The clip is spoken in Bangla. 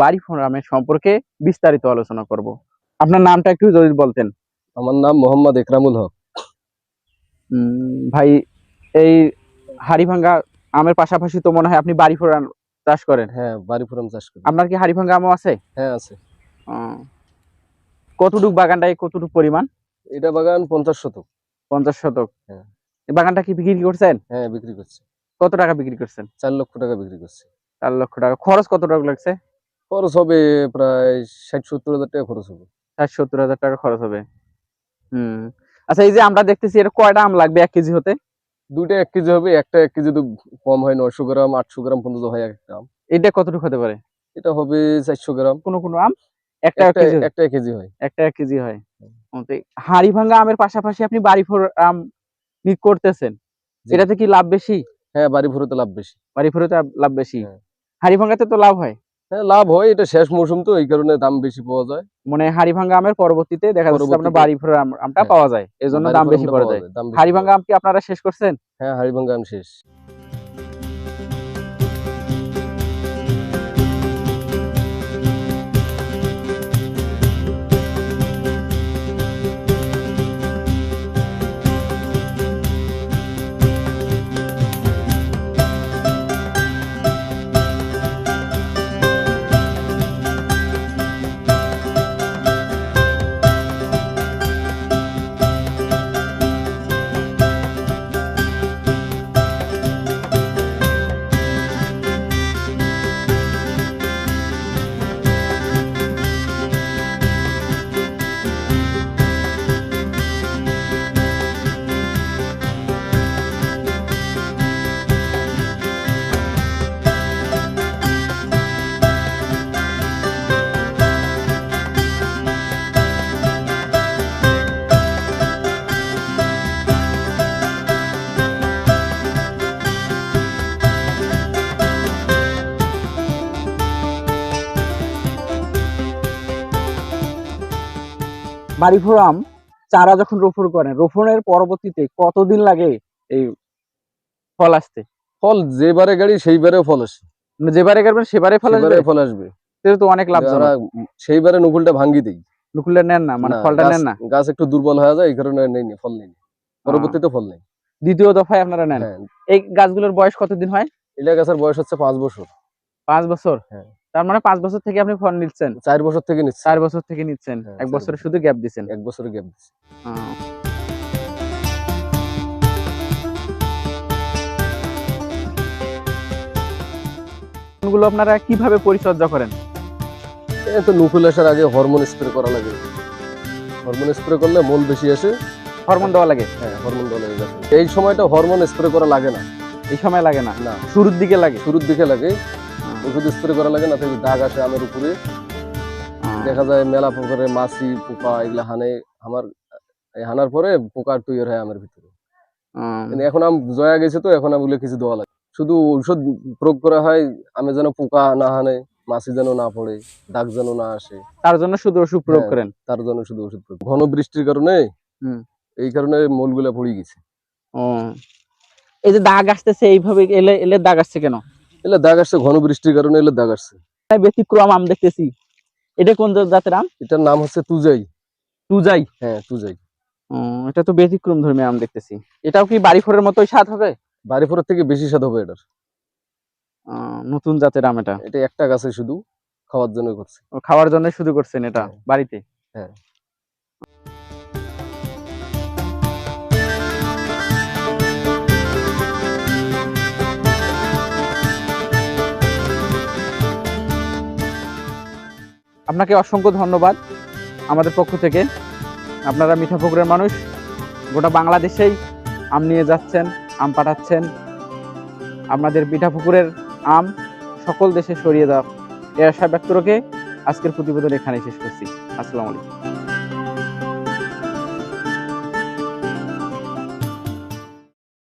বাড়ি ফার্মের সম্পর্কে বিস্তারিত আলোচনা করব। আপনার নামটা একটু যদি বলতেন। আমার নাম মোহাম্মদ একরামুল হক। ভাই, এই হাড়িভাঙ্গা আমের পাশাপাশি তো মনে হয় আপনি বাড়ি ফার্ম চাষ করেন। হ্যাঁ, বাড়ি ফার্ম চাষ করি। আপনার কি হাড়িভাঙ্গা আমও আছে? হ্যাঁ, আছে। কতটুক বাগানটায় কতটুক পরিমাণ? এটা বাগান 50 শতক। 50 শতক। হ্যাঁ। এই বাগানটা কি বিক্রি করছেন? হ্যাঁ, বিক্রি করছি। কত টাকা বিক্রি করছেন? 4 লক্ষ টাকা বিক্রি করছি। 4 লক্ষ টাকা। খরচ কত টাকা লাগছে? খরচ হবে প্রায় 60-70 হাজার টাকা খরচ হবে। 60-70 হাজার টাকা খরচ হবে। আচ্ছা, এই যে আমরা দেখতেছি এটা কয়টা আম লাগবে 1 কেজি হতে? দুইটা 1 কেজি হবে, একটা 1 কেজি তো কম হয়, 900 গ্রাম 800 গ্রাম পর্যন্ত হয় একটা আম। এটা কতটুকু হতে পারে? এটা হবে 400 গ্রাম। কোন আম একটা 1 কেজি? একটা 1 কেজি হয়। একটা 1 কেজি হয়। হাড়িভাঙ্গা আমের পাশাপাশি আপনি বাড়ি আম করতেছেন, এটাতে কি লাভ বেশি? হ্যাঁ, বাড়ি ভরতে লাভ বেশি। বাড়ি ফেরতে লাভ বেশি। হ্যাঁ। হাড়িভাঙ্গাতে তো লাভ হয়। হ্যাঁ, লাভ হয়, এটা শেষ মৌসুম তো এই কারণে দাম বেশি পাওয়া যায়। মানে হাড়িভাঙ্গা আমের পরবর্তীতে দেখা যাচ্ছে আপনার বাড়ি ফেরা আমটা পাওয়া যায়, এজন্য দাম বেশি পড়ে যায়। হাড়িভাঙ্গা আম কি আপনারা শেষ করছেন? হ্যাঁ, হাড়িভাঙ্গা আম শেষ। বাড়ি ফোরা আম চারা যখন রোপণ করেন, রোপণের পরবর্তীতে কতদিন লাগে এই ফল আসতে? ফল যেবারে গাড়ি সেইবারেও ফল আসে। মানে যেবারে করবেন সেবারে ফল আসবে? ফল আসবে। এটা তো অনেক লাভজনক। সেইবারে নকুলটা ভাঙ্গি দেই। নকুলটা নেন না, মানে ফলটা নেন না? গাছ একটু দুর্বল হয়ে যায়, এই কারণে নেই, ফল নেই। পরবর্তীতে ফল নেই। দ্বিতীয় দফায় আপনারা নেন। এই গাছগুলোর বয়স কতদিন হয়? এটা গাছের বয়স হচ্ছে 5 বছর। 5 বছর? হ্যাঁ। তার মানে 5 বছর থেকে আপনি ফল নিচ্ছেন? 4 বছর থেকে নিচ্ছি। 4 বছর থেকে নিচ্ছেন। 1 বছরে শুধু গ্যাপ দিচ্ছেন? 1 বছরের গ্যাপ দিচ্ছি। গুলো আপনারা কিভাবে পরিচর্যা করেন? এই তো নকুল আসার আগে হরমোন স্প্রে করা লাগে। হরমোন স্প্রে করলে মূল বেশি আসে। হরমোন দেওয়া লাগে? হ্যাঁ, হরমোন দেওয়া লাগে। এই সময়টা হরমোন স্প্রে করা লাগে না। এই সময় লাগে না? না, শুরুর দিকে লাগে। শুরুর দিকে লাগে। ওষুধ স্প্রে করা লাগে না, তাই দাগ আসে আমের উপরে। দেখা যায় মেলা পুকুরে মাছি পোকা এগুলা হানার পরে পোকা তৈরি হয় আমের ভিতরে। কিন্তু এখন আম জয়া গেছে তো এখন আমগুলো কিছু দেওয়া লাগে। শুধু ঔষধ প্রয়োগ করা হয় আমে যেন পোকা না হানে, মাছি যেন না পড়ে, দাগ যেন না আসে, তার জন্য শুধু ওষুধ প্রয়োগ করেন? তার জন্য শুধু ওষুধ প্রয়োগ। ঘন বৃষ্টির কারণে এই কারণে মূলগুলা পড়ে গেছে। এই যে দাগ আসতেছে এইভাবে, এলে দাগ আসছে কেন? এলে দাগ আসছে ঘন বৃষ্টির কারণে, এলে দাগ আসছে। ব্যতিক্রম আম দেখতেছি, এটা কোন জাতের আম? এটার নাম হচ্ছে তুজাই। তুজাই? হ্যাঁ, তুজাই। এটা তো ব্যতিক্রম ধর্মী আম দেখতেছি। এটাও কি বাড়ি ফোরের মতোই স্বাদ হবে? বাড়ি ফোরের থেকে বেশি স্বাদ হবে এটার। নতুন জাতের আম এটা? এটা একটা গাছে শুধু খাওয়ার জন্য করছে। খাওয়ার জন্য শুধু করছেন এটা বাড়িতে? হ্যাঁ। আপনাকে অসংখ্য ধন্যবাদ আমাদের পক্ষ থেকে। আপনারা মিঠাপুকুরের মানুষ, গোটা বাংলাদেশেই আম নিয়ে যাচ্ছেন, আম পাঠাচ্ছেন। আপনাদের মিঠাপুকুরের আম সকল দেশে ছড়িয়ে দাও, এই আশা ব্যক্ত রেখে আজকের প্রতিবেদন এখানে শেষ করছি। আসসালামু আলাইকুম।